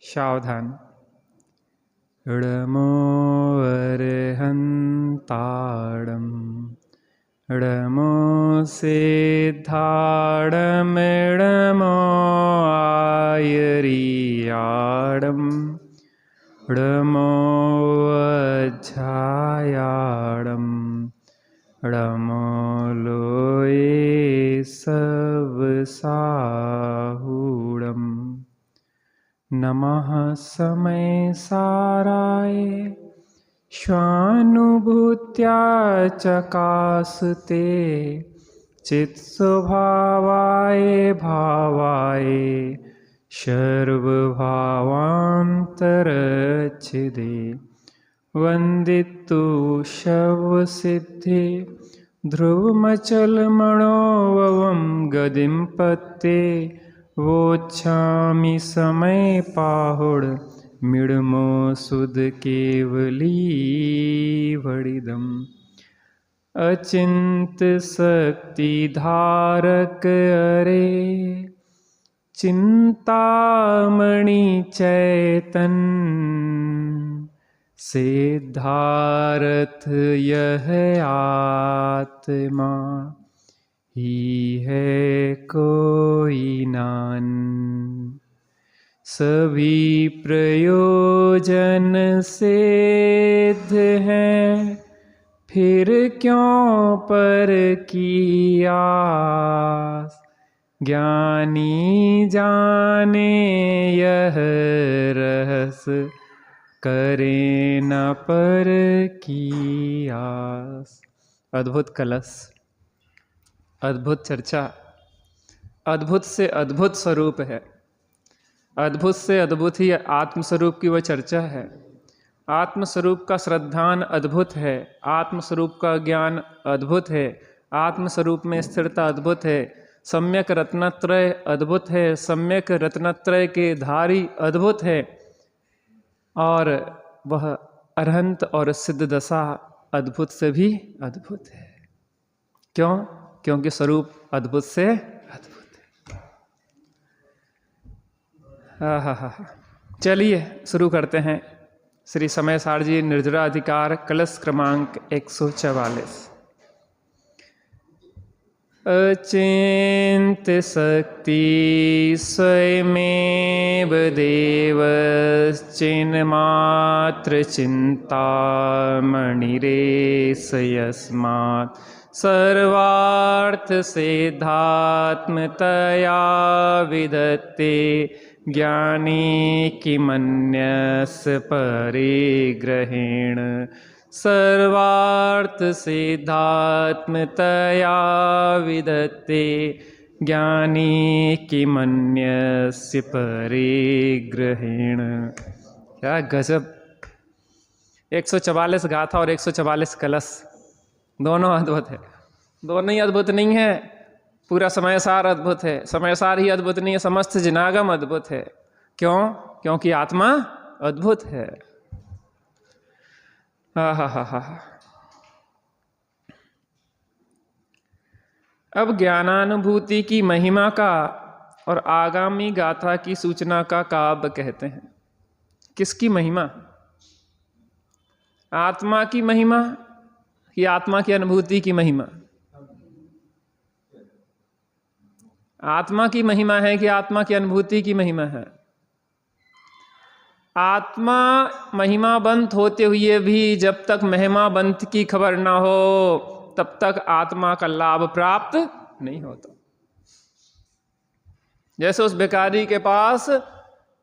सावधान। णमो अर्हन्ताणं णमो सिद्धाणं णमो आयर्याणं णमो वज्रायाणं णमो लोये सवसाहूणम्। नमः समय साराय स्वानुभूत्या चकासते चित्स्वभावाय भावाय सर्वभावान्तरच्छिदे वन्दितु शवसिद्धे ध्रुवमचलमणोवं गदिं पत्ते वोच्छामि समय पाहुड मिडमो सुध केवली वडिदम्। अचिंत शक्ति धारक अरे चिंतामणि चैतन सिद्धार्थ यह आत्मा ही है कोई नान। सभी प्रयोजन सिद्ध हैं फिर क्यों पर की आस। ज्ञानी जाने यह रहस्य करे न पर की आस। अद्भुत कलश, अद्भुत चर्चा, अद्भुत से अद्भुत स्वरूप है। अद्भुत से अद्भुत ही आत्मस्वरूप की वह चर्चा है। आत्मस्वरूप का श्रद्धान अद्भुत है, आत्मस्वरूप का ज्ञान अद्भुत है, आत्मस्वरूप में स्थिरता अद्भुत है। सम्यक रत्नत्रय अद्भुत है, सम्यक रत्नत्रय के धारी अद्भुत है। और वह अरहंत और सिद्ध दशा अद्भुत से भी अद्भुत है। क्यों? क्योंकि स्वरूप अद्भुत से अद्भुत है। हा। चलिए शुरू करते हैं। श्री समय सार जी निर्जरा अधिकार कलश क्रमांक 144। अचिंत शक्ति स्वयमेव देवश्चिन्मात्र चिन्तामणिरेश यस्मात् सर्वार्थ सिद्धात्मतया विधत्ते ज्ञानी किमन्यस्य परिग्रहेण। सर्वार्थ सिद्धात्मतया विधत्ते ज्ञानी किमन्यस्य परिग्रहेण। क्या गजब! 144 गाथा और 144 कलश दोनों अद्भुत है। दोनों ही अद्भुत नहीं है, पूरा समय सार अद्भुत है। समय सार ही अद्भुत नहीं है, समस्त जिनागम अद्भुत है। क्यों? क्योंकि आत्मा अद्भुत है। हा। अब ज्ञानानुभूति की महिमा का और आगामी गाथा की सूचना का काव्य कहते हैं। किसकी महिमा? आत्मा की महिमा कि आत्मा की अनुभूति की महिमा? आत्मा की महिमा है कि आत्मा की अनुभूति की महिमा है? आत्मा महिमावंत होते हुए भी जब तक महिमावंत की खबर ना हो तब तक आत्मा का लाभ प्राप्त नहीं होता। जैसे उस भिखारी के पास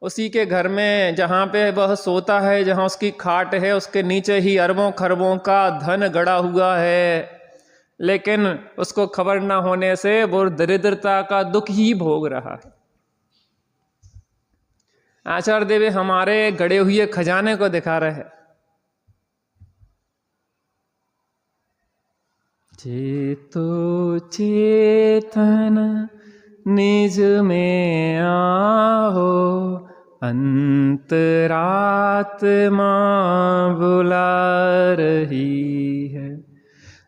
उसी के घर में जहाँ पे वह सोता है, जहाँ उसकी खाट है, उसके नीचे ही अरबों खरबों का धन गड़ा हुआ है, लेकिन उसको खबर ना होने से वो दरिद्रता का दुख ही भोग रहा है। आचार्य देव हमारे गड़े हुए खजाने को दिखा रहे हैं। चेतो चेतन निज में आओ, अंतरात्मा बुला रही है।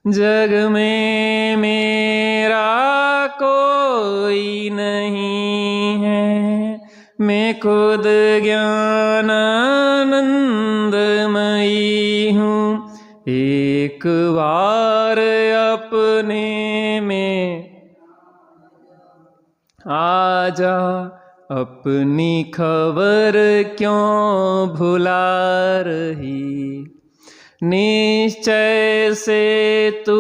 जग में मेरा कोई नहीं है, मैं खुद ज्ञानानंदमयी हूँ, एक बार अपने में आजा, अपनी खबर क्यों भुला रही। निश्चय से तू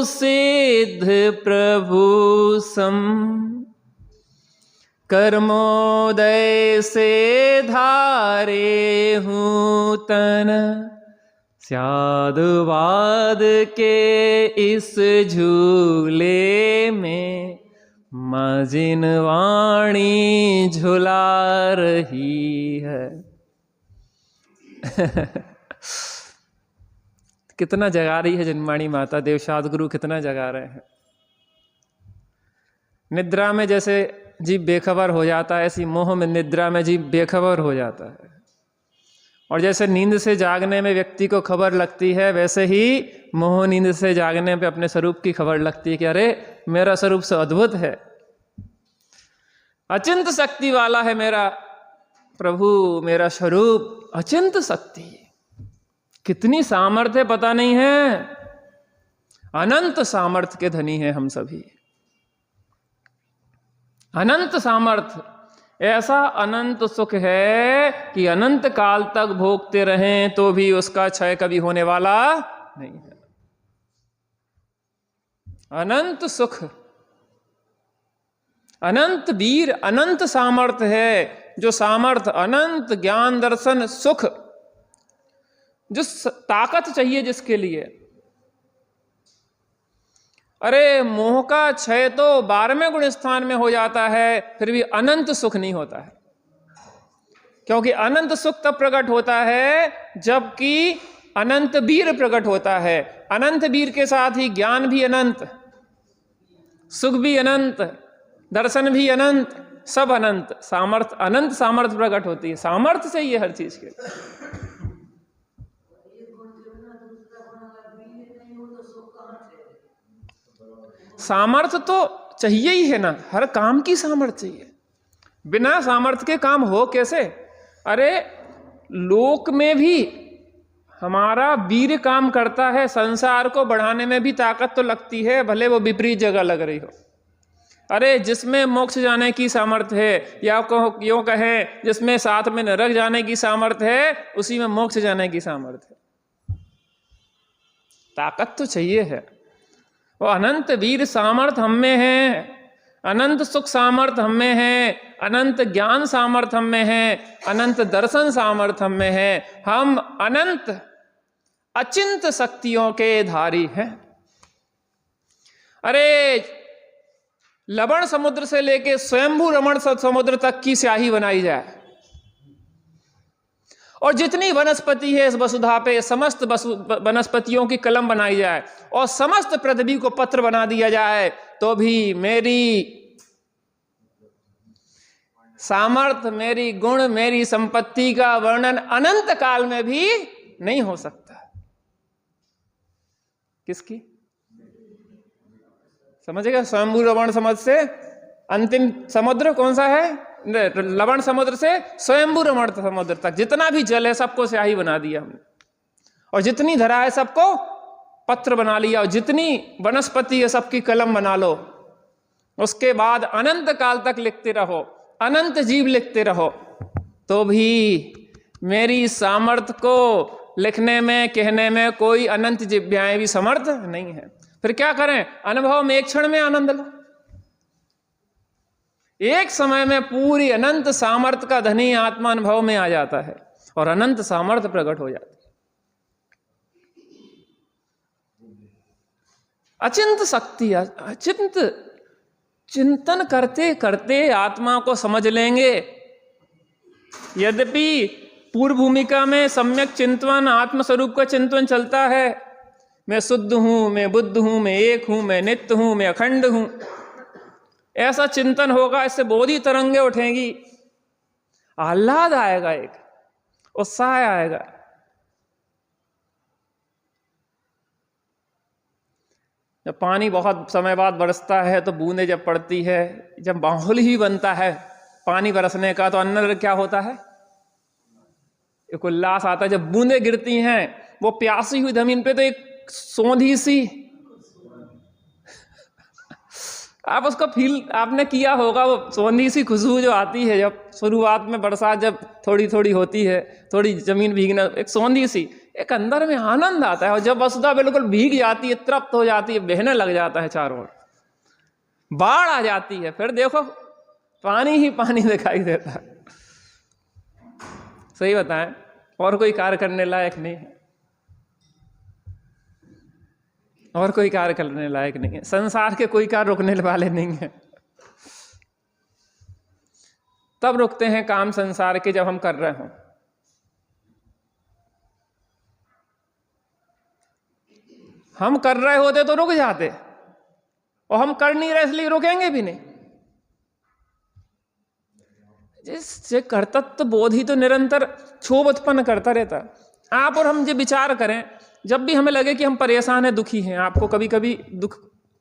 सिद्ध प्रभु सम, कर्मोदय से धारे हूँ तन, स्यादवाद के इस झूले में मजिन वाणी झुला रही है। कितना जगा रही है जिनवाणी माता, देवशाद गुरु कितना जगा रहे हैं। निद्रा में जैसे जीव बेखबर हो जाता है, ऐसी मोह में निद्रा में जीव बेखबर हो जाता है। और जैसे नींद से जागने में व्यक्ति को खबर लगती है, वैसे ही मोह नींद से जागने पे अपने स्वरूप की खबर लगती है कि अरे मेरा स्वरूप से अद्भुत है, अचिंत शक्ति वाला है मेरा प्रभु, मेरा स्वरूप अचिंत शक्ति। कितनी सामर्थ्य पता नहीं है, अनंत सामर्थ्य के धनी हैं हम सभी, अनंत सामर्थ्य। ऐसा अनंत सुख है कि अनंत काल तक भोगते रहें तो भी उसका क्षय कभी होने वाला नहीं है। अनंत सुख, अनंत वीर, अनंत सामर्थ्य है। जो सामर्थ्य, अनंत ज्ञान दर्शन सुख, जो ताकत चाहिए जिसके लिए। अरे मोह का क्षय तो 12वें गुण स्थान में हो जाता है, फिर भी अनंत सुख नहीं होता है। क्योंकि अनंत सुख तब प्रकट होता है जबकि अनंत वीर प्रकट होता है। अनंत वीर के साथ ही ज्ञान भी अनंत, सुख भी अनंत, दर्शन भी अनंत, सब अनंत, सामर्थ्य अनंत सामर्थ्य प्रकट होती है। सामर्थ्य चाहिए हर चीज के। सामर्थ्य तो चाहिए ही है ना, हर काम की सामर्थ्य चाहिए। बिना सामर्थ्य के काम हो कैसे? अरे लोक में भी हमारा वीर काम करता है, संसार को बढ़ाने में भी ताकत तो लगती है, भले वो विपरीत जगह लग रही हो। अरे जिसमें मोक्ष जाने की सामर्थ्य है, या यूं कहें जिसमें साथ में नरक जाने की सामर्थ्य है, उसी में मोक्ष जाने की सामर्थ्य है। ताकत तो चाहिए है। वो अनंत वीर सामर्थ्य हम में है, अनंत सुख सामर्थ्य हम में है, अनंत ज्ञान सामर्थ्य हम में है, अनंत दर्शन सामर्थ्य हम में है। हम अनंत अचिंत शक्तियों के धारी हैं। अरे लवण समुद्र से लेके स्वयंभू रमण समुद्र तक की स्याही बनाई जाए और जितनी वनस्पति है इस वसुधा पे, समस्त वनस्पतियों की कलम बनाई जाए और समस्त पृथ्वी को पत्र बना दिया जाए, तो भी मेरी सामर्थ्य, मेरी गुण, मेरी संपत्ति का वर्णन अनंत काल में भी नहीं हो सकता। किसकी? समझेगा? स्वयंभू लवण समुद्र से अंतिम समुद्र कौन सा है? लवण समुद्र से स्वयंभू रमण समुद्र तक जितना भी जल है सबको स्याही बना दिया हमने, और जितनी धरा है सबको पत्र बना लिया, और जितनी वनस्पति है सबकी कलम बना लो। उसके बाद अनंत काल तक लिखते रहो, अनंत जीव लिखते रहो, तो भी मेरी सामर्थ्य को लिखने में, कहने में कोई अनंत जिह्वाएं भी समर्थ नहीं है। फिर क्या करें? अनुभव में एक क्षण में आनंद लो। एक समय में पूरी अनंत सामर्थ्य का धनी आत्मा अनुभव में आ जाता है और अनंत सामर्थ्य प्रकट हो जाती है। अचिंत शक्ति, अचिंत चिंतन करते करते आत्मा को समझ लेंगे। यद्यपि पूर्व भूमिका में सम्यक चिंतन, आत्मस्वरूप का चिंतन चलता है, मैं शुद्ध हूं, मैं बुद्ध हूं, मैं एक हूं, मैं नित्य हूं, मैं अखंड हूं, ऐसा चिंतन होगा। इससे बोधि तरंगे उठेंगी, आह्लाद आएगा, एक उत्साह आएगा। जब पानी बहुत समय बाद बरसता है तो बूंदें जब पड़ती है, जब माहौल ही बनता है पानी बरसने का, तो अंदर क्या होता है, एक उल्लास आता है। जब बूंदें गिरती हैं वो प्यासी हुई जमीन पे, तो एक सोंधी सी, आप उसको फील आपने किया होगा, वो सोंधी सी खुशबू जो आती है जब शुरुआत में बरसात जब थोड़ी थोड़ी होती है, थोड़ी जमीन भीगना, एक सोंधी सी, एक अंदर में आनंद आता है। और जब वसुधा बिल्कुल भीग जाती है, तृप्त हो जाती है, बहने लग जाता है चारों ओर, बाढ़ आ जाती है, फिर देखो पानी ही पानी दिखाई देता है। सही बताएं, और कोई कार्य करने लायक नहीं है, और कोई कार्य करने लायक नहीं है। संसार के कोई कार्य रुकने वाले नहीं है। तब रुकते हैं काम संसार के जब हम कर रहे हों। हम कर रहे होते तो रुक जाते, और हम कर नहीं रहे इसलिए रुकेंगे भी नहीं। जिससे कर्तृत्व बोध ही तो निरंतर क्षोभ उत्पन्न करता रहता। आप और हम जो विचार करें, जब भी हमें लगे कि हम परेशान हैं, दुखी हैं, आपको कभी कभी दुख,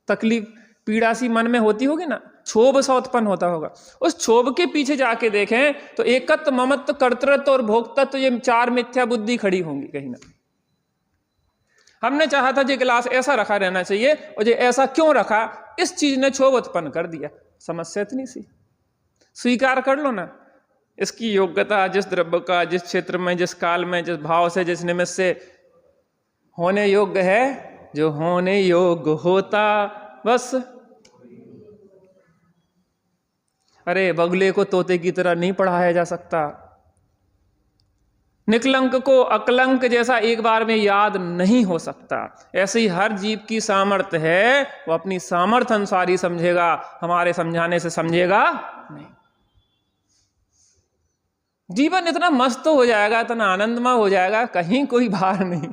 तकलीफ, पीड़ा सी मन में होती होगी ना, क्षोभ सा उत्पन्न होता होगा। उस क्षोभ के पीछे जाके देखें तो एकत्व, ममत्व, कर्तृत्व और भोक्तत्व, ये चार मिथ्या बुद्धि खड़ी होंगी कहीं ना। हमने चाहा था ये गिलास ऐसा रखा रहना चाहिए, और ये ऐसा क्यों रखा, इस चीज ने क्षोभ उत्पन्न कर दिया। समस्या इतनी सी, स्वीकार कर लो ना। इसकी योग्यता जिस द्रव्य का, जिस क्षेत्र में, जिस काल में, जिस भाव से, जिस निमित्त से होने योग्य है, जो होने योग्य होता बस। अरे बगुले को तोते की तरह नहीं पढ़ाया जा सकता। निकलंक को अकलंक जैसा एक बार में याद नहीं हो सकता। ऐसे ही हर जीव की सामर्थ्य है, वो अपनी सामर्थ्य अनुसार ही समझेगा, हमारे समझाने से समझेगा नहीं। जीवन इतना मस्त हो जाएगा, इतना आनंदमय हो जाएगा, कहीं कोई भार नहीं।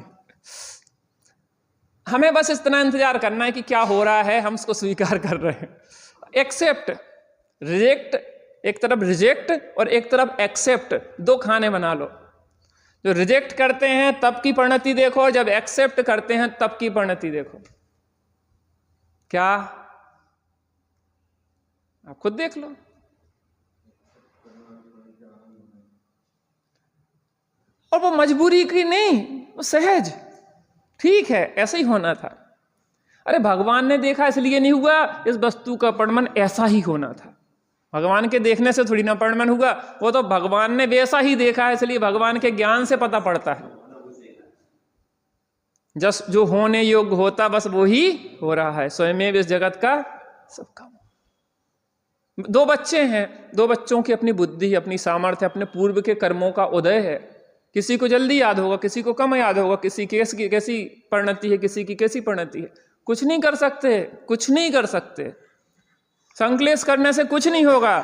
हमें बस इतना इंतजार करना है कि क्या हो रहा है, हम उसको स्वीकार कर रहे हैं। एक्सेप्ट, रिजेक्ट, एक तरफ रिजेक्ट और एक तरफ एक्सेप्ट, दो खाने बना लो। जो रिजेक्ट करते हैं तब की परिणति देखो, और जब एक्सेप्ट करते हैं तब की परिणति देखो। क्या आप खुद देख लो। और वो मजबूरी की नहीं, वो सहज, ठीक है, ऐसा ही होना था। अरे भगवान ने देखा इसलिए नहीं हुआ, इस वस्तु का परिणमन ऐसा ही होना था। भगवान के देखने से थोड़ी ना परिणमन हुआ, वो तो भगवान ने वैसा ही देखा है, इसलिए भगवान के ज्ञान से पता पड़ता है। जस जो होने योग्य होता बस वो ही हो रहा है। स्वयं इस जगत का सब काम। दो बच्चे हैं, दो बच्चों की अपनी बुद्धि, अपनी सामर्थ्य, अपने पूर्व के कर्मों का उदय है। किसी को जल्दी याद होगा, किसी को कम याद होगा, किसी की कैसी परिणति है, किसी की कैसी परिणति है। कुछ नहीं कर सकते, कुछ नहीं कर सकते। संकलेश करने से कुछ नहीं होगा।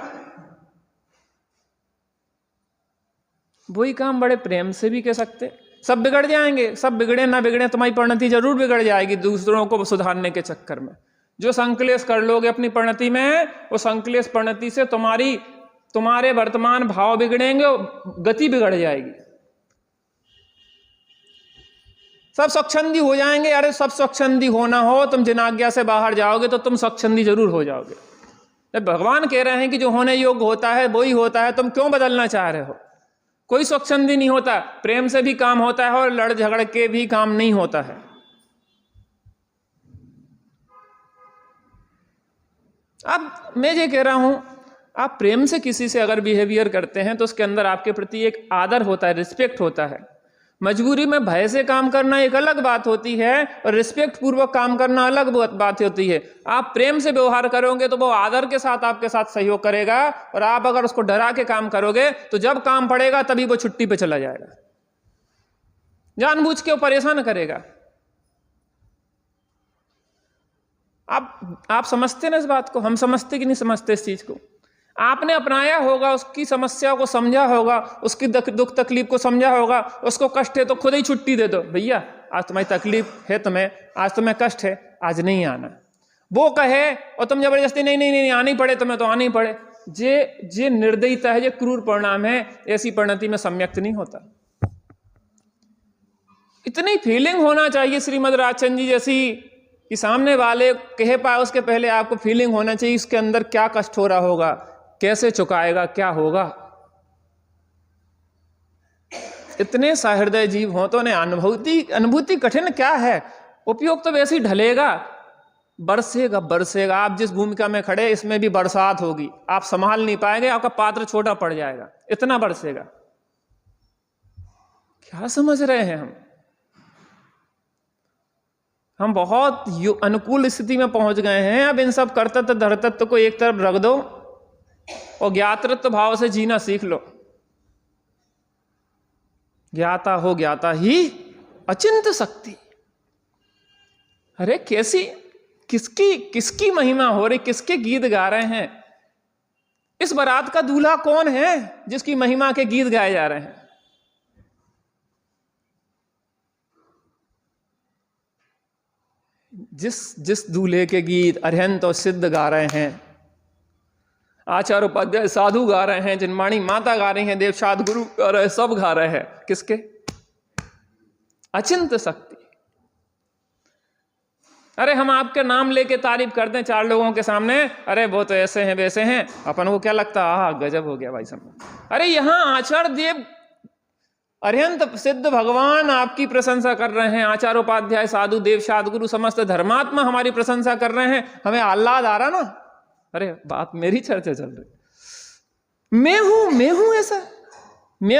वही काम बड़े प्रेम से भी कह सकते। सब बिगड़ जाएंगे, सब बिगड़े ना बिगड़े, तुम्हारी परिणति जरूर बिगड़ जाएगी दूसरों को सुधारने के चक्कर में। जो संकलेश कर लोगे अपनी परिणति में, वो संकलेश परिणति से तुम्हारे वर्तमान भाव बिगड़ेंगे, गति बिगड़ जाएगी। सब स्वच्छंदी हो जाएंगे। अरे सब स्वच्छंदी होना हो, तुम जिन आज्ञा से बाहर जाओगे तो तुम स्वच्छंदी जरूर हो जाओगे। जब भगवान कह रहे हैं कि जो होने योग्य होता है वही होता है, तुम क्यों बदलना चाह रहे हो? कोई स्वच्छंदी नहीं होता। प्रेम से भी काम होता है और लड़ झगड़ के भी काम नहीं होता है। अब मैं ये कह रहा हूं, आप प्रेम से किसी से अगर बिहेवियर करते हैं तो उसके अंदर आपके प्रति एक आदर होता है, रिस्पेक्ट होता है। मजबूरी में भय से काम करना एक अलग बात होती है, और रिस्पेक्ट पूर्वक काम करना अलग बात होती है। आप प्रेम से व्यवहार करोगे तो वो आदर के साथ आपके साथ सहयोग करेगा, और आप अगर उसको डरा के काम करोगे तो जब काम पड़ेगा तभी वो छुट्टी पे चला जाएगा, जानबूझ के वो परेशान करेगा। आप समझते ना इस बात को? हम समझते कि नहीं समझते इस चीज को? आपने अपनाया होगा, उसकी समस्या को समझा होगा, उसकी दुख तकलीफ को समझा होगा। उसको कष्ट है तो खुद ही छुट्टी दे दो, भैया आज तुम्हारी तकलीफ है, आज तुम्हें कष्ट है, आज नहीं आना। वो कहे और तुम जबरदस्ती नहीं आनी पड़े, तुम्हें तो आनी पड़े। जे निर्दयता है, ये क्रूर परिणाम है। ऐसी परिणति में सम्यक्त नहीं होता। इतनी फीलिंग होना चाहिए श्रीमद राजचंद्र जी जैसी, कि सामने वाले कह पाए उसके पहले आपको फीलिंग होना चाहिए इसके अंदर क्या कष्ट हो रहा होगा, कैसे चुकाएगा, क्या होगा? इतने सहृदय जीव हो तो उन्हें अनुभूति कठिन क्या है, उपयोग तो वैसे ही ढलेगा, बरसेगा बरसेगा। आप जिस भूमिका में खड़े इसमें भी बरसात होगी, आप संभाल नहीं पाएंगे, आपका पात्र छोटा पड़ जाएगा, इतना बरसेगा। क्या समझ रहे हैं हम बहुत अनुकूल स्थिति में पहुंच गए हैं। अब इन सब कर्तृत्व धर्तत्व को एक तरफ रख दो और ज्ञातृत्व भाव से जीना सीख लो। ज्ञाता हो ज्ञाता ही अचिंत शक्ति। अरे कैसी किसकी महिमा हो रही, किसके गीत गा रहे हैं? इस बारात का दूल्हा कौन है जिसकी महिमा के गीत गाए जा रहे हैं? जिस दूल्हे के अरिहंत अरिहंत और सिद्ध गा रहे हैं, आचार्य उपाध्याय साधु गा रहे हैं, जिनवाणी माता गा रही हैं, देवशाद गुरु गा रहे हैं, सब गा रहे हैं किसके? अचिंत शक्ति। अरे हम आपके नाम लेके तारीफ करते हैं 4 लोगों के सामने, अरे वो तो ऐसे हैं वैसे हैं, अपन को क्या लगता है आह गजब हो गया भाई साहब। अरे यहां आचार्य देव अरिहंत सिद्ध भगवान आपकी प्रशंसा कर रहे हैं, आचार्य उपाध्याय साधु देवशाद गुरु समस्त धर्मात्मा हमारी प्रशंसा कर रहे हैं, हमें आह्लाद आ रहा ना? अरे बात मेरी चर्चा चल रही। मैं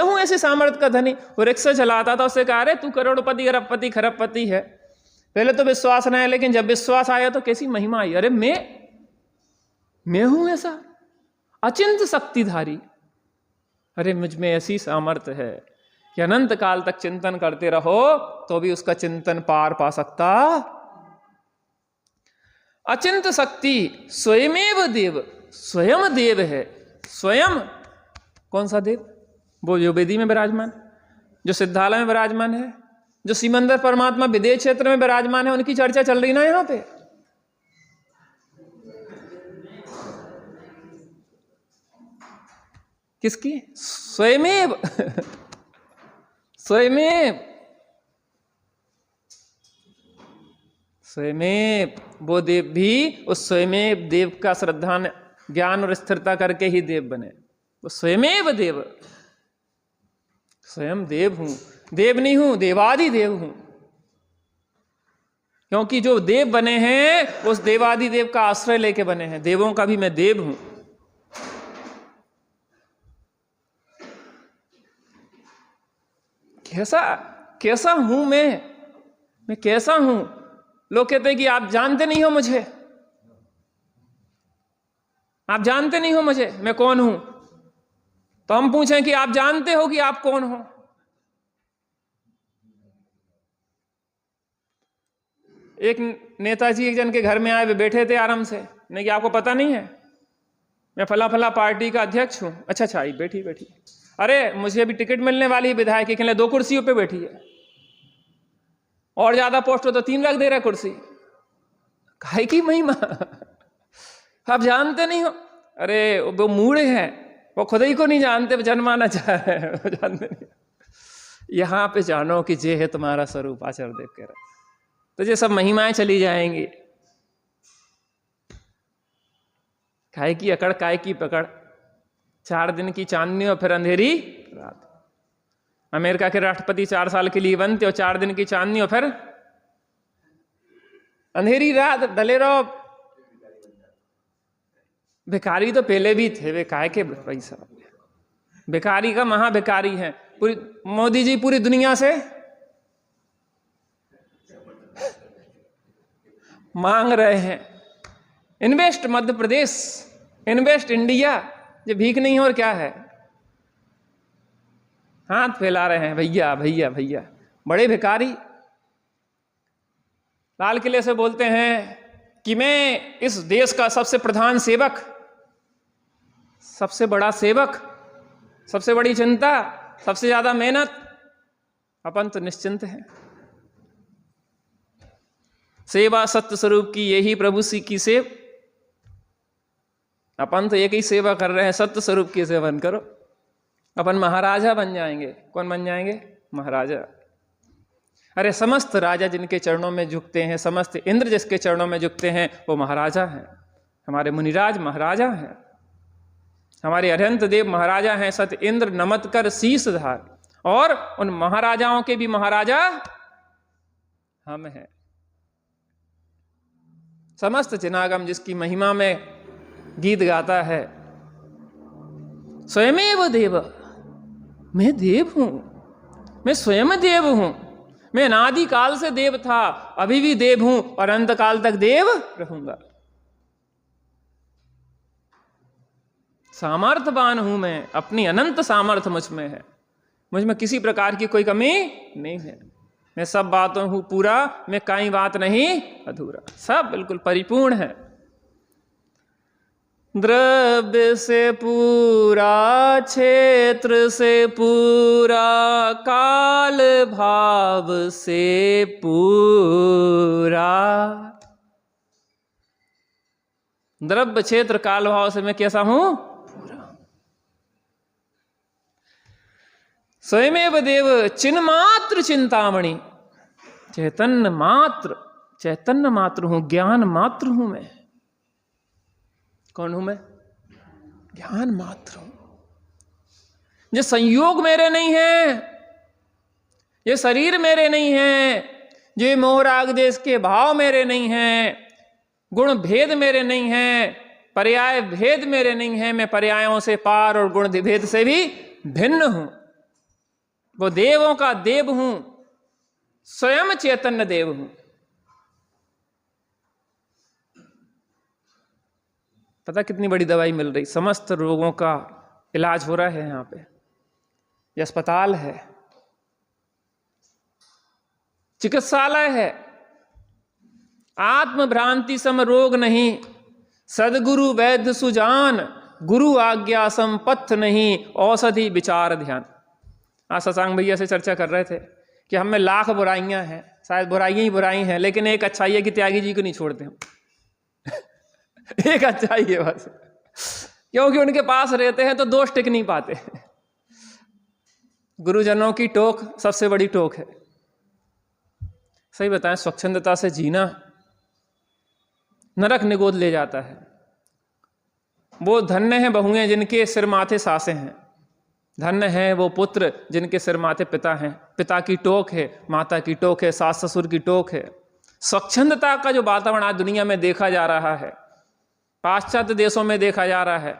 हूं ऐसे सामर्थ्य का धनी। वो रिक्शा चलाता था, उससे कहा अरे तू करोड़पति अरबपति खरबपति है। पहले तो विश्वास नहीं है, लेकिन जब विश्वास आया तो कैसी महिमा आई। अरे मैं हूं ऐसा अचिंत शक्तिधारी। अरे मुझ में ऐसी सामर्थ्य है कि अनंत काल तक चिंतन करते रहो तो भी उसका चिंतन पार पा सकता। अचिंत शक्ति स्वयमेव देव, स्वयं देव है। स्वयं कौन सा देव? वो जो वेदी में विराजमान, जो सिद्धालय में विराजमान है, जो सिमंदर परमात्मा विदेह क्षेत्र में विराजमान है, उनकी चर्चा चल रही ना यहां पे। किसकी? स्वयमेव स्वयमेव स्वयमेव। वो देव भी उस स्वयमेव देव का श्रद्धा ज्ञान और स्थिरता करके ही देव बने। वो स्वयमेव देव, स्वयं देव हूं, देव नहीं हूं, देवादि देव हूं। क्योंकि जो देव बने हैं उस देवादि देव का आश्रय लेके बने हैं। देवों का भी मैं देव हूं। कैसा हूं मैं कैसा हूं? लोग कहते हैं कि आप जानते नहीं हो मुझे, आप जानते नहीं हो मुझे, मैं कौन हूं। तो हम पूछें कि आप जानते हो कि आप कौन हो? एक नेताजी एक जन के घर में आए, वे बैठे थे आराम से। नहीं कि आपको पता नहीं है मैं फला फला पार्टी का अध्यक्ष हूं। अच्छा आई बैठी। अरे मुझे अभी टिकट मिलने वाली है विधायक के लिए, 2 कुर्सियों पे बैठी है, और ज्यादा पोस्ट हो तो 3 लाख दे रहा कुर्सी। काहे की महिमा आप जानते नहीं हो? अरे वो मूढ़े हैं, वो खुद ही को नहीं जानते, जन्माना चाह रहे हैं, वो जानते नहीं। यहां पे जानो कि जे है तुम्हारा स्वरूप, आचार्य देव कह रहे, तो ये सब महिमाएं चली जाएंगी। काय की अकड़ काय की पकड़, 4 दिन की चांदनी और फिर अंधेरी रात। अमेरिका के राष्ट्रपति 4 साल के लिए बनते और 4 दिन की चांदनी और फिर अंधेरी रात। डले रहो। भिखारी तो पहले भी थे, वे काय के पैसा भिखारी का महाभिखारी है। पूरी मोदी जी पूरी दुनिया से मांग रहे हैं, invest Madhya Pradesh, invest India. ये भीख नहीं हो और क्या है, हाथ फैला रहे हैं भैया भैया भैया। बड़े भिखारी लाल किले से बोलते हैं कि मैं इस देश का सबसे प्रधान सेवक, सबसे बड़ा सेवक, सबसे बड़ी चिंता, सबसे ज्यादा मेहनत। अपन तो निश्चिंत हैं। सेवा सत्य स्वरूप की यही प्रभु सी की सेव। अपन तो एक ही सेवा कर रहे हैं, सत्य स्वरूप की सेवन करो। अपन महाराजा बन जाएंगे। कौन बन जाएंगे? महाराजा। अरे समस्त राजा जिनके चरणों में झुकते हैं, समस्त इंद्र जिसके चरणों में झुकते हैं, वो महाराजा हैं। हमारे मुनिराज महाराजा हैं। हमारे अरिहंत देव महाराजा हैं, सत इंद्र नमत कर शीस धार, और उन महाराजाओं के भी महाराजा हम हैं। समस्त चिनागम जिसकी महिमा में गीत गाता है, स्वयमेव देव, मैं देव हूं, मैं स्वयं देव हूं, मैं अनादि काल से देव था, अभी भी देव हूं और अंत काल तक देव रहूंगा। सामर्थ्यवान हूं मैं, अपनी अनंत सामर्थ्य मुझ में है, मुझ में किसी प्रकार की कोई कमी नहीं है, मैं सब बातों हूं पूरा, मैं कहीं बात नहीं अधूरा, सब बिल्कुल परिपूर्ण है। द्रव्य से पूरा, क्षेत्र से पूरा, काल भाव से पूरा। द्रव्य क्षेत्र काल भाव से मैं कैसा हूं? पूरा। स्वयमेव देव चिन्ह मात्र चिंतामणि, चैतन्य मात्र हूं, ज्ञान मात्र हूं मैं। कौन हूं मैं? ज्ञान मात्र हूं। ये संयोग मेरे नहीं है, ये शरीर मेरे नहीं है, ये मोह राग देश के भाव मेरे नहीं हैं, गुण भेद मेरे नहीं है, पर्याय भेद मेरे नहीं है, मैं पर्यायों से पार और गुण भेद से भी भिन्न हूं। वो देवों का देव हूं, स्वयं चैतन्य देव हूं। पता कितनी बड़ी दवाई मिल रही, समस्त रोगों का इलाज हो रहा है यहां पे, ये अस्पताल है, चिकित्सालय है। आत्म भ्रांति सम रोग नहीं, सदगुरु वैद्य सुजान, गुरु आज्ञा सम पथ नहीं, औषधि विचार ध्यान। आज शशांक भैया से चर्चा कर रहे थे कि हम में लाख बुराइयां हैं, शायद बुराइयां ही बुराई हैं, लेकिन एक अच्छाई है कि त्यागी जी को नहीं छोड़ते हम। एक अच्छाई है बस, क्योंकि उनके पास रहते हैं तो दोष टिक नहीं पाते। गुरुजनों की टोक सबसे बड़ी टोक है। सही बताएं, स्वच्छंदता से जीना नरक निगोद ले जाता है। वो धन्य हैं बहुएं जिनके सिर माथे सासें हैं, धन्य हैं वो पुत्र जिनके सिर माथे पिता हैं। पिता की टोक है, माता की टोक है, सास ससुर की टोक है। स्वच्छंदता का जो वातावरण आज दुनिया में देखा जा रहा है, पाश्चात्य देशों में देखा जा रहा है,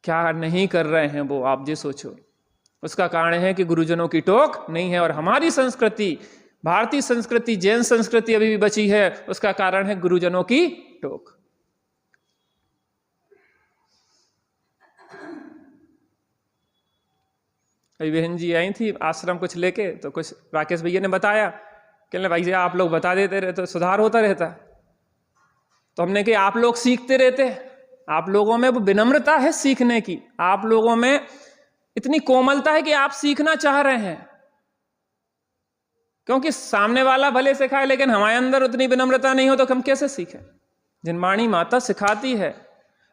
क्या नहीं कर रहे हैं वो, आप जी सोचो। उसका कारण है कि गुरुजनों की टोक नहीं है। और हमारी संस्कृति, भारतीय संस्कृति, जैन संस्कृति अभी भी बची है, उसका कारण है गुरुजनों की टोक। अभी बहन जी आई थी आश्रम कुछ लेके, तो कुछ राकेश भैया ने बताया, कहने भाई जी आप लोग बता देते रहे तो सुधार होता रहता। तो हमने कहा आप लोग सीखते रहते, आप लोगों में वो विनम्रता है सीखने की, आप लोगों में इतनी कोमलता है कि आप सीखना चाह रहे हैं, क्योंकि सामने वाला भले सिखाए लेकिन हमारे अंदर उतनी विनम्रता नहीं हो तो हम कैसे सीखें। जिनवाणी माता सिखाती है।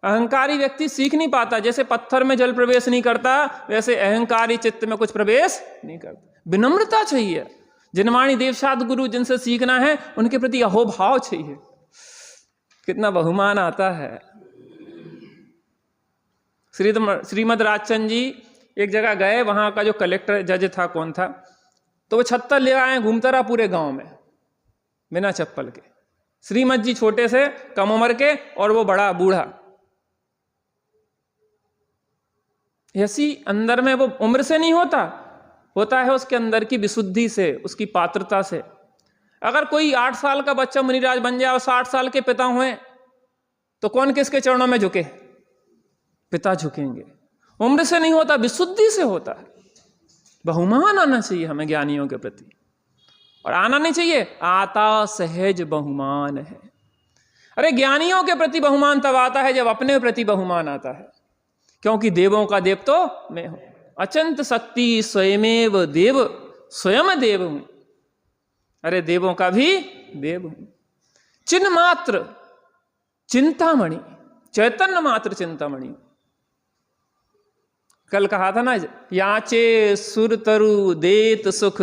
अहंकारी व्यक्ति सीख नहीं पाता, जैसे पत्थर में जल प्रवेश नहीं करता वैसे अहंकारी चित्त में कुछ प्रवेश नहीं करता। विनम्रता चाहिए। जिनवाणी देवसाद गुरु जिनसे सीखना है उनके प्रति अहोभाव चाहिए। कितना बहुमान आता है। श्रीमद राजचंद जी एक जगह गए, वहां का जो कलेक्टर जज था, कौन था, तो वो छत्तर ले आए, घूमता रहा पूरे गांव में बिना चप्पल के। श्रीमद जी छोटे से, कम उम्र के, और वो बड़ा बूढ़ा। ऐसी अंदर में वो उम्र से नहीं होता, होता है उसके अंदर की विशुद्धि से, उसकी पात्रता से। अगर कोई 8 साल का बच्चा मुनिराज बन जाए और 60 साल के पिता हुए तो कौन किसके चरणों में झुके? पिता झुकेंगे। उम्र से नहीं होता, विशुद्धि से होता है। बहुमान आना चाहिए हमें ज्ञानियों के प्रति, और आना नहीं चाहिए, आता सहज बहुमान है। अरे ज्ञानियों के प्रति बहुमान तब आता है जब अपने प्रति बहुमान आता है, क्योंकि देवों का देव तो मैं हूं। अचंत शक्ति स्वयमेव देव, स्वयं देव हूं। अरे देवों का भी देव हूं। चिन्ह मात्र चिंतामणि, चैतन्य मात्र चिंतामणि। कल कहा था ना, याचे सुर तरु देत सुख,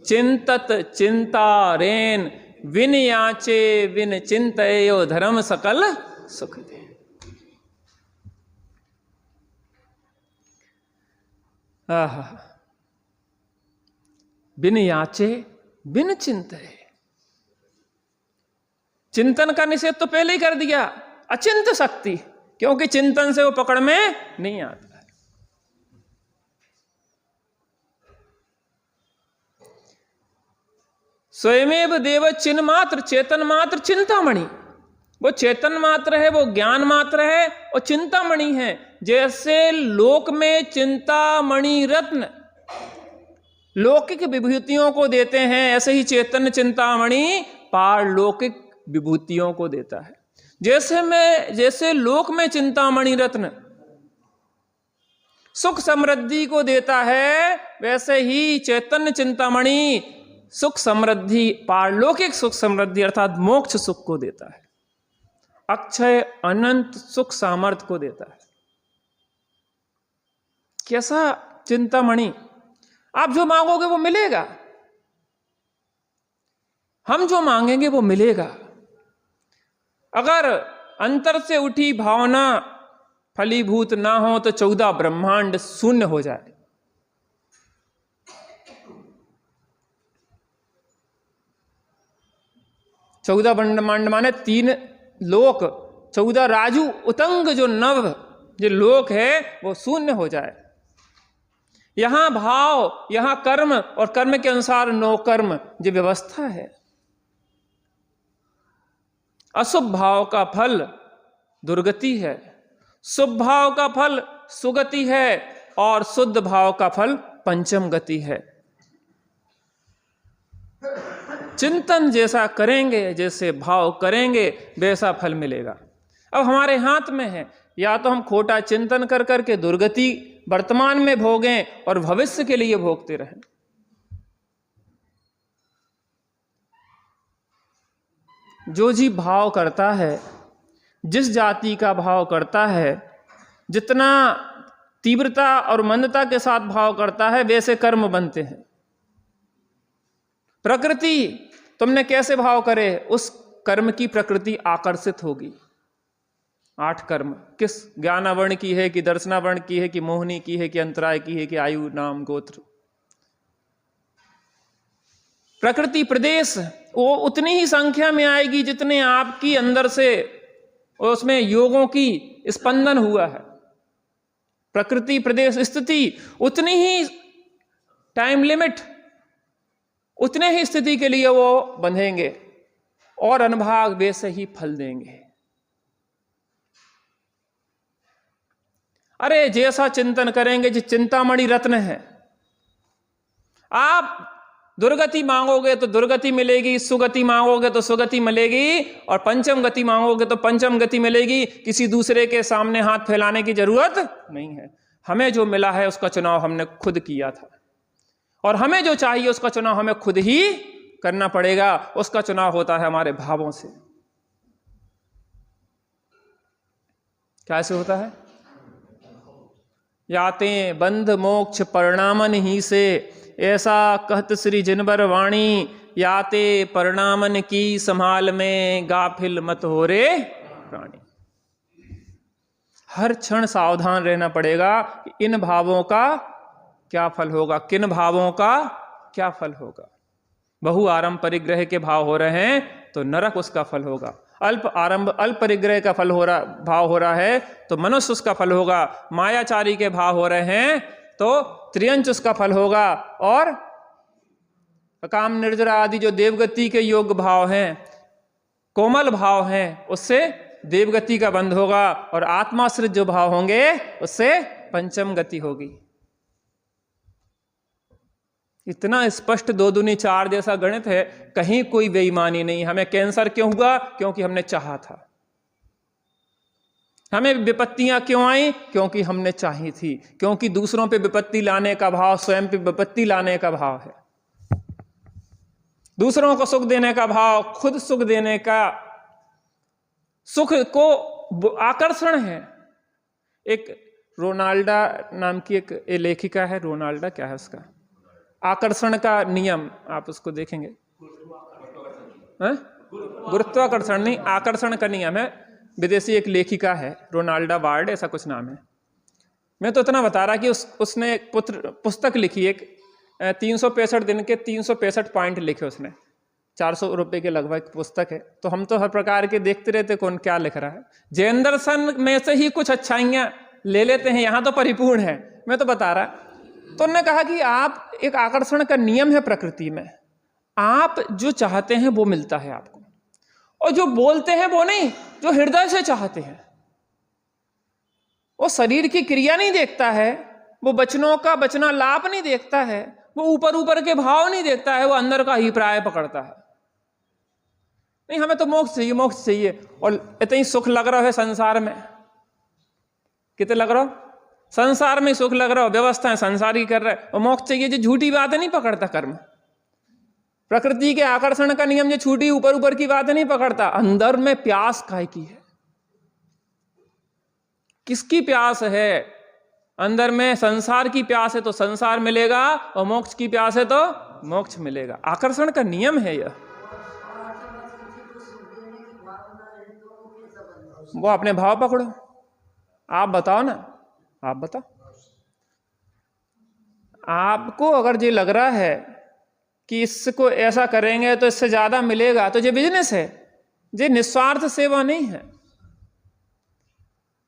चिंतत चिंता रेन, विन याचे विन चिंतयो धर्म सकल सुख दे। आहा, बिन याचे बिन चिंते। चिंतन का निषेध तो पहले ही कर दिया, अचिंत शक्ति, क्योंकि चिंतन से वो पकड़ में नहीं आता। स्वयमेव देव चिन्ह मात्र चेतन मात्र चिंतामणि। वो चेतन मात्र है, वो ज्ञान मात्र है और चिंतामणि है। जैसे लोक में चिंतामणि रत्न लौकिक विभूतियों को देते हैं, ऐसे ही चेतन चिंतामणि पारलौकिक विभूतियों को देता है। जैसे लोक में चिंतामणि रत्न सुख समृद्धि को देता है, वैसे ही चैतन्य चिंतामणि सुख समृद्धि, पारलौकिक सुख समृद्धि अर्थात मोक्ष सुख को देता है, अक्षय अनंत सुख सामर्थ्य को देता है। कैसा चिंतामणि? आप जो मांगोगे वो मिलेगा, हम जो मांगेंगे वो मिलेगा। अगर अंतर से उठी भावना फलीभूत ना हो तो 14 ब्रह्मांड शून्य हो जाए। चौदह ब्रह्मांड माने 3 लोक, 14 राजू उतंग जो नव जो लोक है वो शून्य हो जाए। यहां भाव, यहां कर्म और कर्म के अनुसार नो कर्म जो व्यवस्था है। अशुभ भाव का फल दुर्गति है, शुभ भाव का फल सुगति है और शुद्ध भाव का फल पंचम गति है। चिंतन जैसा करेंगे, जैसे भाव करेंगे, वैसा फल मिलेगा। अब हमारे हाथ में है, या तो हम खोटा चिंतन कर करके दुर्गति वर्तमान में भोगें और भविष्य के लिए भोगते रहें। जो जीव भाव करता है, जिस जाति का भाव करता है, जितना तीव्रता और मंदता के साथ भाव करता है, वैसे कर्म बनते हैं। प्रकृति तुमने कैसे भाव करे, उस कर्म की प्रकृति आकर्षित होगी। 8 कर्म किस ज्ञानावर्ण की है, कि दर्शनावर्ण की है, कि मोहनी की है, कि अंतराय की है, कि आयु नाम गोत्र। प्रकृति प्रदेश वो उतनी ही संख्या में आएगी जितने आपकी अंदर से उसमें योगों की स्पंदन हुआ है। प्रकृति प्रदेश स्थिति उतनी ही टाइम लिमिट, उतने ही स्थिति के लिए वो बंधेंगे और अनुभाग वैसे ही फल देंगे। अरे जैसा चिंतन करेंगे, जो चिंतामणि रत्न है, आप दुर्गति मांगोगे तो दुर्गति मिलेगी, सुगति मांगोगे तो सुगति मिलेगी और पंचम गति मांगोगे तो पंचम गति मिलेगी। किसी दूसरे के सामने हाथ फैलाने की जरूरत नहीं है। हमें जो मिला है उसका चुनाव हमने खुद किया था और हमें जो चाहिए उसका चुनाव हमें खुद ही करना पड़ेगा। उसका चुनाव होता है हमारे भावों से। कैसे होता है? याते बंध मोक्ष परिणामन ही से, ऐसा कहत श्री जिनबर वाणी। याते परिणामन की संभाल में, गाफिल मत हो रे प्राणी। हर क्षण सावधान रहना पड़ेगा कि इन भावों का क्या फल होगा, किन भावों का क्या फल होगा। बहु आरंभ परिग्रह के भाव हो रहे हैं तो नरक उसका फल होगा। अल्प परिग्रह का फल भाव हो रहा है तो मनुष्य उसका फल होगा। मायाचारी के भाव हो रहे हैं तो त्रियंच उसका फल होगा। और काम निर्जरा आदि जो देवगति के योग्य भाव हैं, कोमल भाव हैं, उससे देवगति का बंध होगा। और आत्माश्रित जो भाव होंगे उससे पंचम गति होगी। इतना स्पष्ट 2 दूनी 4 जैसा गणित है, कहीं कोई बेईमानी नहीं। हमें कैंसर क्यों हुआ? क्योंकि हमने चाहा था। हमें विपत्तियां क्यों आई? क्योंकि हमने चाही थी। क्योंकि दूसरों पे विपत्ति लाने का भाव स्वयं पे विपत्ति लाने का भाव है। दूसरों को सुख देने का भाव खुद सुख देने का, सुख को आकर्षण है। एक रोनाल्डा नाम की एक लेखिका है, रोनाल्डा क्या है उसका, आकर्षण का नियम, आप उसको देखेंगे। गुरुत्वाकर्षण नहीं, आकर्षण का नियम है। विदेशी एक लेखिका है, रोनाल्डा वार्ड ऐसा कुछ नाम है। मैं तो इतना बता रहा कि उसने एक पुस्तक लिखी, एक 365 दिन के 365 पॉइंट लिखे उसने, 400 रुपये के लगभग पुस्तक है। तो हम तो हर प्रकार के देखते रहते कौन क्या लिख रहा है। जैन दर्शन में से ही कुछ अच्छाइयाँ ले लेते हैं, यहाँ तो परिपूर्ण है। मैं तो बता रहा, तो उन्होंने कहा कि आप एक आकर्षण का नियम है प्रकृति में, आप जो चाहते हैं वो मिलता है आपको, और जो बोलते हैं वो नहीं, जो हृदय से चाहते हैं। वो शरीर की क्रिया नहीं देखता है, वो वचनों का वचनालाप नहीं देखता है, वो ऊपर ऊपर के भाव नहीं देखता है, वो अंदर का अभिप्राय पकड़ता है। नहीं, हमें तो मोक्ष चाहिए, मोक्ष चाहिए, और इतना ही सुख लग रहा है संसार में। कितने लग रहा हो? संसार में सुख लग रहा हो, व्यवस्थाएं संसार की कर रहा है, और मोक्ष चाहिए। जो झूठी बातें नहीं पकड़ता कर्म, प्रकृति के आकर्षण का नियम जो छूटी ऊपर ऊपर की बातें नहीं पकड़ता। अंदर में प्यास काहे की है, किसकी प्यास है? अंदर में संसार की प्यास है तो संसार मिलेगा, और मोक्ष की प्यास है तो मोक्ष मिलेगा। आकर्षण का नियम है यह। वो अपने भाव पकड़ो। आप बताओ ना, आप बताओ, आपको अगर ये लग रहा है कि इसको ऐसा करेंगे तो इससे ज्यादा मिलेगा, तो ये बिजनेस है, ये निस्वार्थ सेवा नहीं है।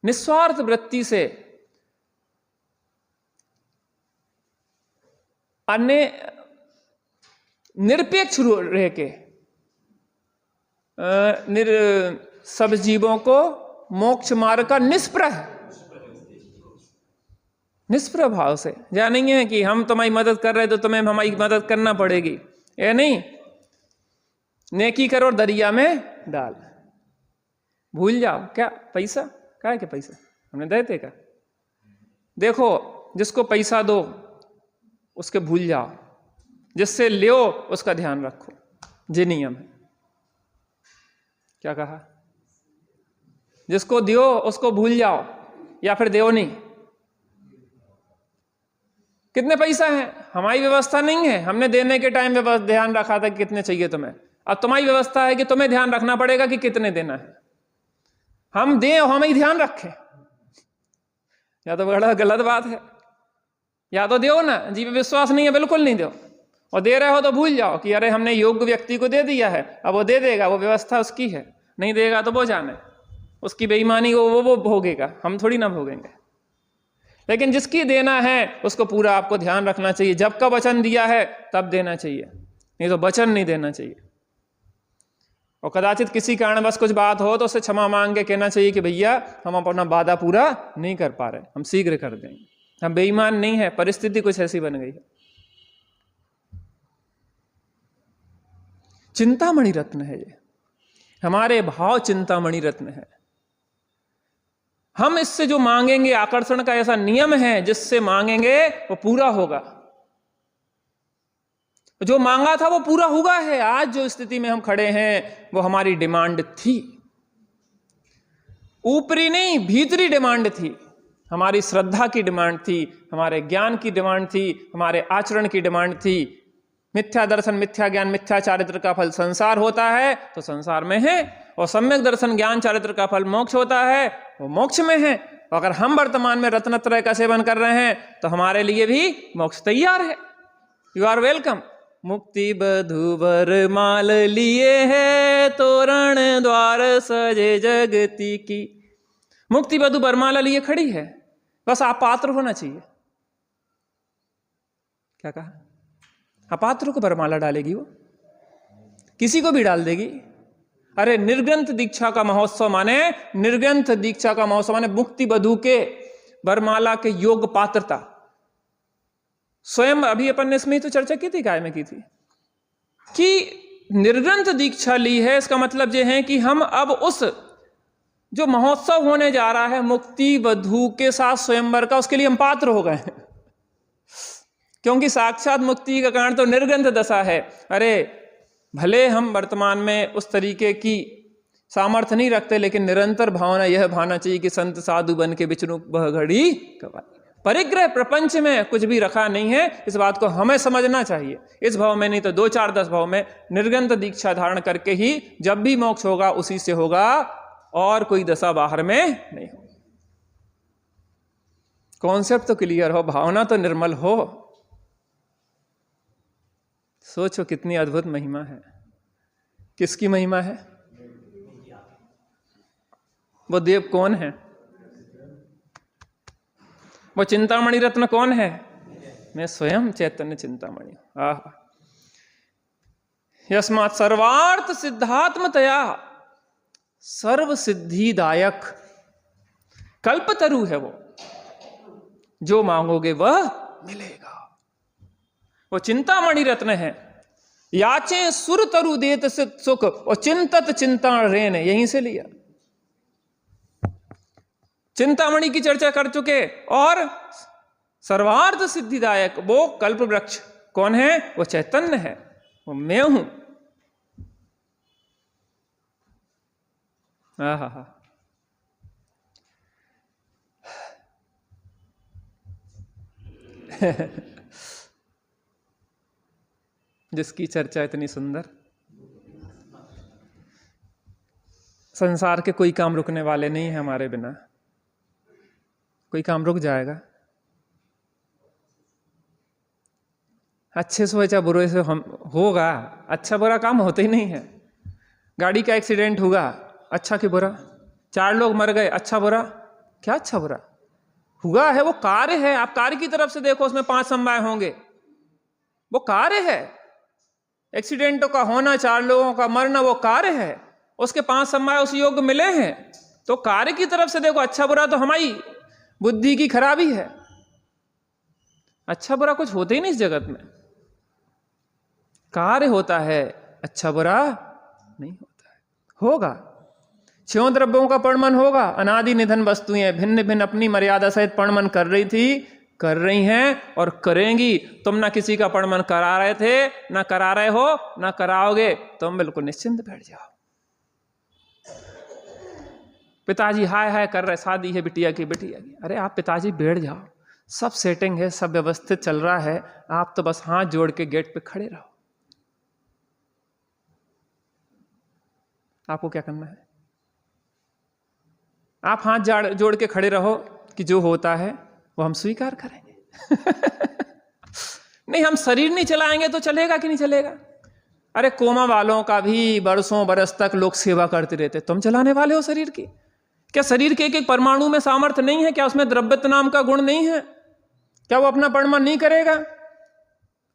निस्वार्थ वृत्ति से अन्य निरपेक्ष रह के सब जीवों को मोक्ष मार्ग का निष्प्रह भाव से जानेंगे है कि हम तुम्हारी मदद कर रहे तो तुम्हें हमारी मदद करना पड़ेगी। ये नहीं, नेकी करो दरिया में डाल, भूल जाओ। क्या पैसा, क्या है कि पैसा हमने देते का? देखो, जिसको पैसा दो उसके भूल जाओ, जिससे लियो उसका ध्यान रखो। ये नियम है। क्या कहा? जिसको दियो उसको भूल जाओ, या फिर देओ नहीं। कितने पैसा है, हमारी व्यवस्था नहीं है। हमने देने के टाइम में ध्यान रखा था कि कितने चाहिए तुम्हें। अब तुम्हारी व्यवस्था है कि तुम्हें ध्यान रखना पड़ेगा कि कितने देना है। हम दें और हम ही ध्यान रखें, या तो बड़ा गलत बात है। या तो दो ना, जी पे विश्वास नहीं है बिल्कुल नहीं दो, और दे रहे हो तो भूल जाओ कि अरे हमने योग्य व्यक्ति को दे दिया है, अब वो दे देगा, वो व्यवस्था उसकी है। नहीं देगा तो वो जाने, उसकी बेईमानी वो भोगेगा, हम थोड़ी ना भोगेंगे। लेकिन जिसकी देना है उसको पूरा आपको ध्यान रखना चाहिए। जब का वचन दिया है तब देना चाहिए, नहीं तो वचन नहीं देना चाहिए। और कदाचित किसी कारणवश कुछ बात हो तो उसे क्षमा मांग के कहना चाहिए कि भैया हम अपना वादा पूरा नहीं कर पा रहे, हम शीघ्र कर देंगे, हम बेईमान नहीं है, परिस्थिति कुछ ऐसी बन गई है। चिंतामणि रत्न है ये, हमारे भाव चिंतामणि रत्न है। हम इससे जो मांगेंगे, आकर्षण का ऐसा नियम है जिससे मांगेंगे वो पूरा होगा। जो मांगा था वो पूरा हुआ है। आज जो स्थिति में हम खड़े हैं वो हमारी डिमांड थी, ऊपरी नहीं भीतरी डिमांड थी। हमारी श्रद्धा की डिमांड थी, हमारे ज्ञान की डिमांड थी, हमारे आचरण की डिमांड थी। मिथ्या दर्शन, मिथ्या ज्ञान, मिथ्या चारित्र का फल संसार होता है तो संसार में है, और सम्यक दर्शन ज्ञान चारित्र का फल मोक्ष होता है, वो मोक्ष में है। अगर हम वर्तमान में रत्नत्रय का सेवन कर रहे हैं तो हमारे लिए भी मोक्ष तैयार है। You are welcome. मुक्ति बधु वर माल लिए है, तोरण द्वार सजे जगती की। मुक्ति बधु बरमाला लिए खड़ी है, बस आप पात्र होना चाहिए। क्या कहा? अपात्र को बरमाला डालेगी, वो किसी को भी डाल देगी। अरे निर्ग्रंथ दीक्षा का महोत्सव माने, निर्ग्रंथ दीक्षा का महोत्सव माने मुक्ति बधु के बरमाला के योग पात्रता। स्वयं अभी अपन ने इसमें तो चर्चा की थी, काय में की थी, कि निर्ग्रंथ दीक्षा ली है। इसका मतलब यह है कि हम अब उस जो महोत्सव होने जा रहा है मुक्ति वधु के साथ स्वयंवर का, उसके लिए हम पात्र हो गए हैं। क्योंकि साक्षात मुक्ति का कारण तो निर्ग्रंथ दशा है। अरे भले हम वर्तमान में उस तरीके की सामर्थ्य नहीं रखते, लेकिन निरंतर भावना यह भावना चाहिए कि संत साधु बन के विष्णु वह घड़ी कवाई। परिग्रह प्रपंच में कुछ भी रखा नहीं है, इस बात को हमें समझना चाहिए। इस भाव में नहीं तो 2 4 10 भाव में निर्ग्रंथ दीक्षा धारण करके ही जब भी मोक्ष होगा उसी से होगा, और कोई दशा बाहर में नहीं होगी। कॉन्सेप्ट तो क्लियर हो, भावना तो निर्मल हो। सोचो कितनी अद्भुत महिमा है। किसकी महिमा है? वो देव कौन है? वो चिंतामणि रत्न कौन है? मैं स्वयं चैतन्य चिंतामणि। आह, यस्मात् सर्वार्थ सिद्धात्मतया सर्व सिद्धिदायक कल्पतरु है वो, जो मांगोगे वह मिलेगा। वो चिंतामणि रत्न है। याचे सुर तरु देत सुख और चिंतत चिंता रेन, यहीं से लिया। चिंतामणि की चर्चा कर चुके। और सर्वार्थ सिद्धिदायक वो कल्प वृक्ष कौन है? वो चैतन्य है, वो मैं हूं। आहा, जिसकी चर्चा इतनी सुंदर। संसार के कोई काम रुकने वाले नहीं है हमारे बिना। कोई काम रुक जाएगा? अच्छे से हो या बुरे से हम होगा। अच्छा बुरा काम होते ही नहीं है। गाड़ी का एक्सीडेंट हुआ, अच्छा कि बुरा? 4 लोग मर गए, अच्छा बुरा? क्या अच्छा बुरा हुआ है? वो कार्य है। आप कार्य की तरफ से देखो, उसमें 5 समवाय होंगे। वो कार्य है। एक्सीडेंटों का होना, 4 लोगों का मरना, वो कार्य है। उसके 5 समवाय उस योग मिले हैं। तो कार्य की तरफ से देखो। अच्छा बुरा तो हमारी बुद्धि की खराबी है। अच्छा बुरा कुछ होते ही नहीं इस जगत में। कार्य होता है, अच्छा बुरा नहीं होता है। होगा, 6 द्रव्यों का पर्णमन होगा। अनादि निधन वस्तुएं भिन्न भिन्न अपनी मर्यादा सहित पर्णमन कर रही थी, कर रही हैं और करेंगी। तुम ना किसी का पर्णमन करा रहे थे, ना करा रहे हो, ना कराओगे। तुम बिल्कुल निश्चिंत बैठ जाओ। पिताजी हाय हाय कर रहे, शादी है बिटिया की, बिटिया की। अरे आप पिताजी बैठ जाओ, सब सेटिंग है, सब व्यवस्थित चल रहा है। आप तो बस हाथ जोड़ के गेट पे खड़े रहो। आपको क्या करना है? आप हाथ जोड़ के खड़े रहो कि जो होता है वो हम स्वीकार करेंगे। नहीं, हम शरीर नहीं चलाएंगे तो चलेगा कि नहीं चलेगा? अरे कोमा वालों का भी बरसों बरस तक लोग सेवा करते रहते। तुम चलाने वाले हो शरीर की? क्या शरीर के एक एक परमाणु में सामर्थ्य नहीं है? क्या उसमें द्रव्यत्व नाम का गुण नहीं है? क्या वो अपना पर्णमन नहीं करेगा?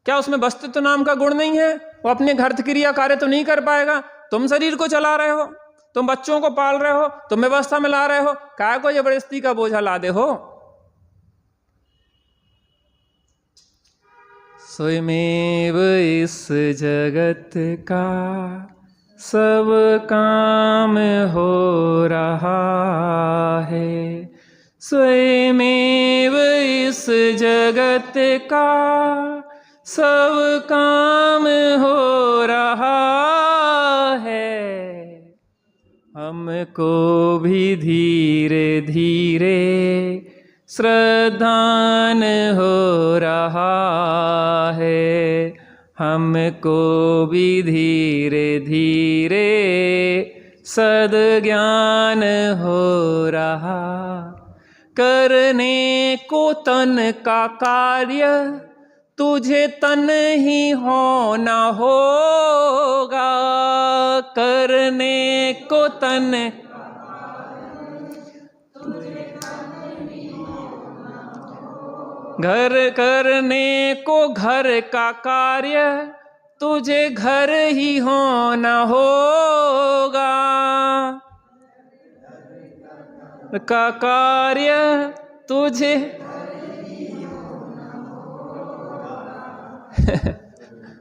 क्या उसमें वस्तुत्व नाम का गुण नहीं है? वो अपने घर्त क्रिया कार्य तो नहीं कर पाएगा? तुम शरीर को चला रहे हो, तुम बच्चों को पाल रहे हो, तुम व्यवस्था में ला रहे हो, काय को जबरदस्ती का बोझा लादे हो? स्वयमेव इस जगत का सब काम हो रहा है। स्वयमेव इस जगत का सब काम हो रहा है। हमको भी धीरे धीरे श्रद्धान हो रहा है। हमको भी धीरे धीरे सद्ज्ञान हो रहा। करने को तन का कार्य तुझे तन ही होना होगा। करने को तन घर करने को घर का कार्य तुझे घर ही होना होगा। का कार्य तुझे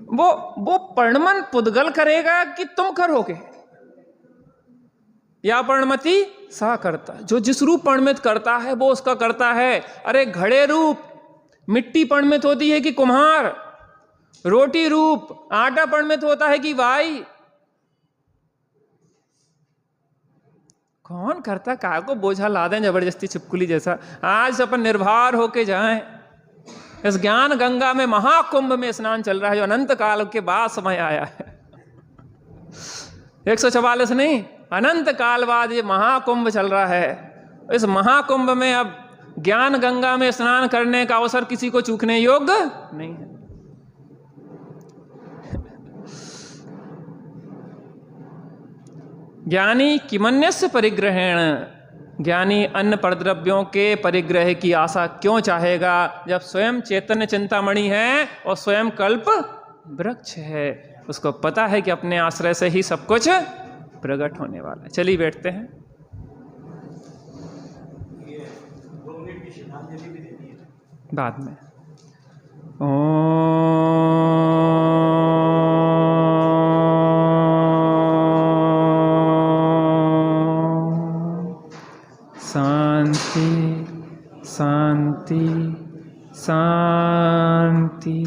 वो पर्णमन पुद्गल करेगा कि तुम करोगे? या पर्णमति सा करता, जो जिस रूप पर्णमित करता है वो उसका करता है। अरे घड़े रूप मिट्टी पर्णमित होती है कि कुम्हार? रोटी रूप आटा पर्णमित होता है कि वाई? कौन करता? काय को बोझा ला दें जबरदस्ती छिपकुली जैसा। आज अपन निर्भर होके जाएं। इस ज्ञान गंगा में महाकुंभ में स्नान चल रहा है, जो अनंत काल के बाद समय आया है। 144 नहीं, अनंत काल बाद ये महाकुंभ चल रहा है। इस महाकुंभ में अब ज्ञान गंगा में स्नान करने का अवसर किसी को चूकने योग्य नहीं है। ज्ञानी किमन्यस्य परिग्रहेण, ज्ञानी अन्य परद्रव्यों के परिग्रह की आशा क्यों चाहेगा जब स्वयं चैतन्य चिंतामणि है और स्वयं कल्प वृक्ष है। उसको पता है कि अपने आश्रय से ही सब कुछ प्रकट होने वाला है। चलिए बैठते हैं। बाद में शांति शांति शांति।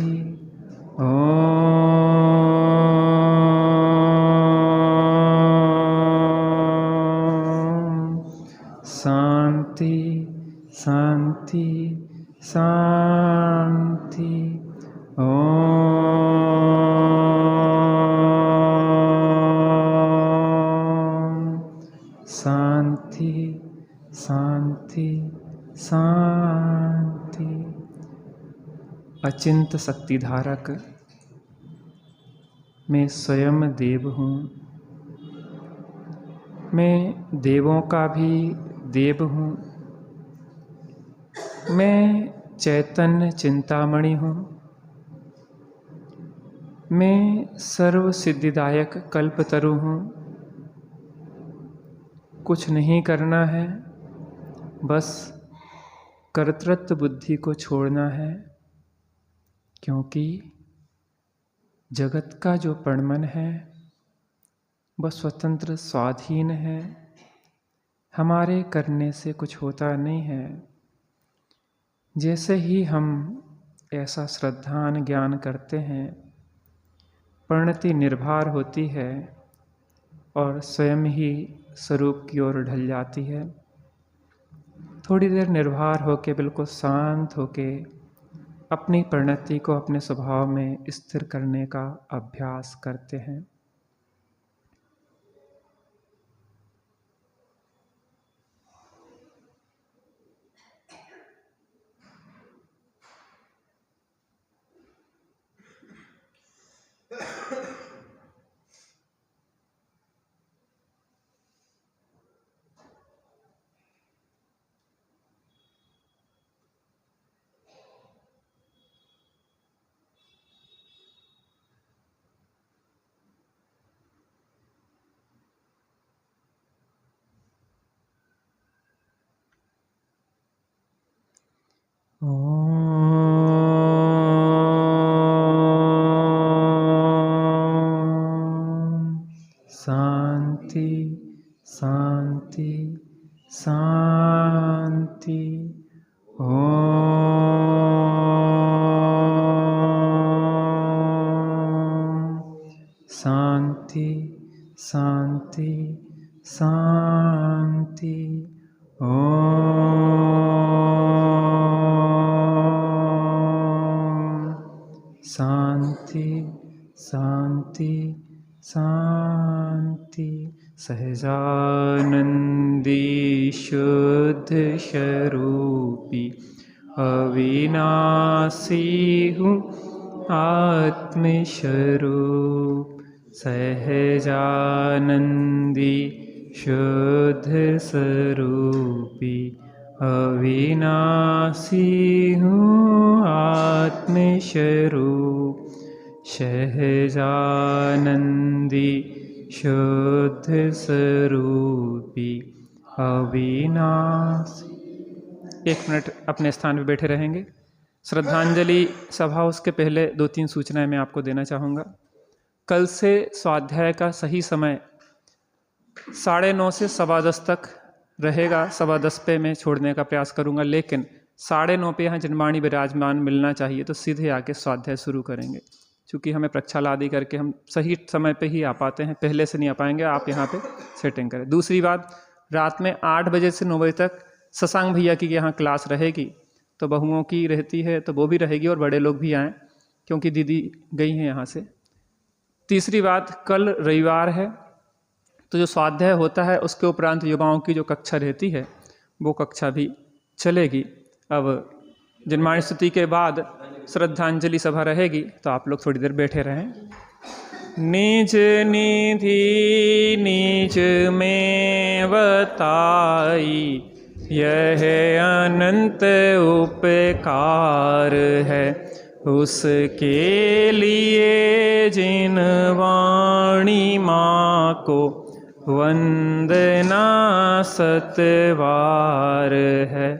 शांति शांति शांति। शांति शांति शांति। अचिंत शक्तिधारक, मैं स्वयं देव हूँ, मैं देवों का भी देव हूँ, मैं चैतन्य चिंतामणि हूँ, मैं सर्व सिद्धिदायक कल्पतरु हूँ। कुछ नहीं करना है, बस कर्तृत्व बुद्धि को छोड़ना है, क्योंकि जगत का जो प्रणमन है वह स्वतंत्र स्वाधीन है, हमारे करने से कुछ होता नहीं है। जैसे ही हम ऐसा श्रद्धान ज्ञान करते हैं, परिणति निर्भर होती है और स्वयं ही स्वरूप की ओर ढल जाती है। थोड़ी देर निर्भर होके, बिल्कुल शांत होके अपनी परिणति को अपने स्वभाव में स्थिर करने का अभ्यास करते हैं। शांति शांति शांति। शांति शांति शांति। शांति शांति शांति। सहजानंदी शुद्ध स्वरूपी अविनाशी हूँ आत्मस्वरूप। सहजानंदी शुद्ध स्वरूपी अविनाशी हूँ आत्मस्वरूप। सहजानंदी शुद्ध स्वरूपी अविनाशी। 1 मिनट अपने स्थान पे बैठे रहेंगे। श्रद्धांजलि सभा, उसके पहले 2-3 सूचनाएं मैं आपको देना चाहूँगा। कल से स्वाध्याय का सही समय 9:30 से 10:15 तक रहेगा। 10:15 पे मैं छोड़ने का प्रयास करूँगा, लेकिन 9:30 पे यहाँ जनवाणी विराजमान मिलना चाहिए, तो सीधे आके स्वाध्याय शुरू करेंगे। चूँकि हमें प्रक्षाल आदि करके हम सही समय पे ही आ पाते हैं, पहले से नहीं आ पाएंगे। आप यहाँ पे सेटिंग करें। दूसरी बात, रात में 8 बजे से 9 बजे तक शशांक भैया की यहाँ क्लास रहेगी, तो बहुओं की रहती है तो वो भी रहेगी और बड़े लोग भी आएँ, क्योंकि दीदी गई हैं यहाँ से। तीसरी बात, कल रविवार है, तो जो स्वाध्याय होता है उसके उपरांत युवाओं की जो कक्षा रहती है वो कक्षा भी चलेगी। अब जन्माष्टमी स्तुति के बाद श्रद्धांजलि सभा रहेगी, तो आप लोग थोड़ी देर बैठे रहें। निज निधि निज में बताई, यह अनंत उपकार है, उसके लिए जिन वाणी माँ को वंदना सतवार है,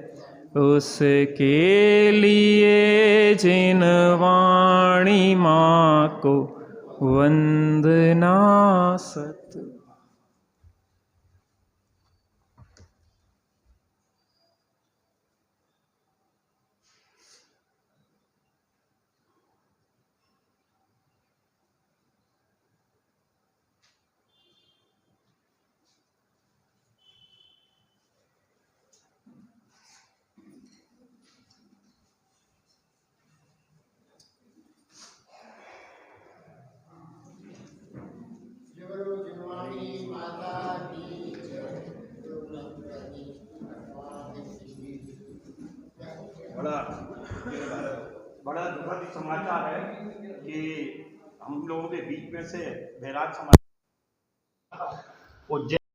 उसके लिए जिन वाणी माँ को वंदना सत। बड़ा दुखद समाचार है कि हम लोगों के बीच में से बैराग समाज उज्जैन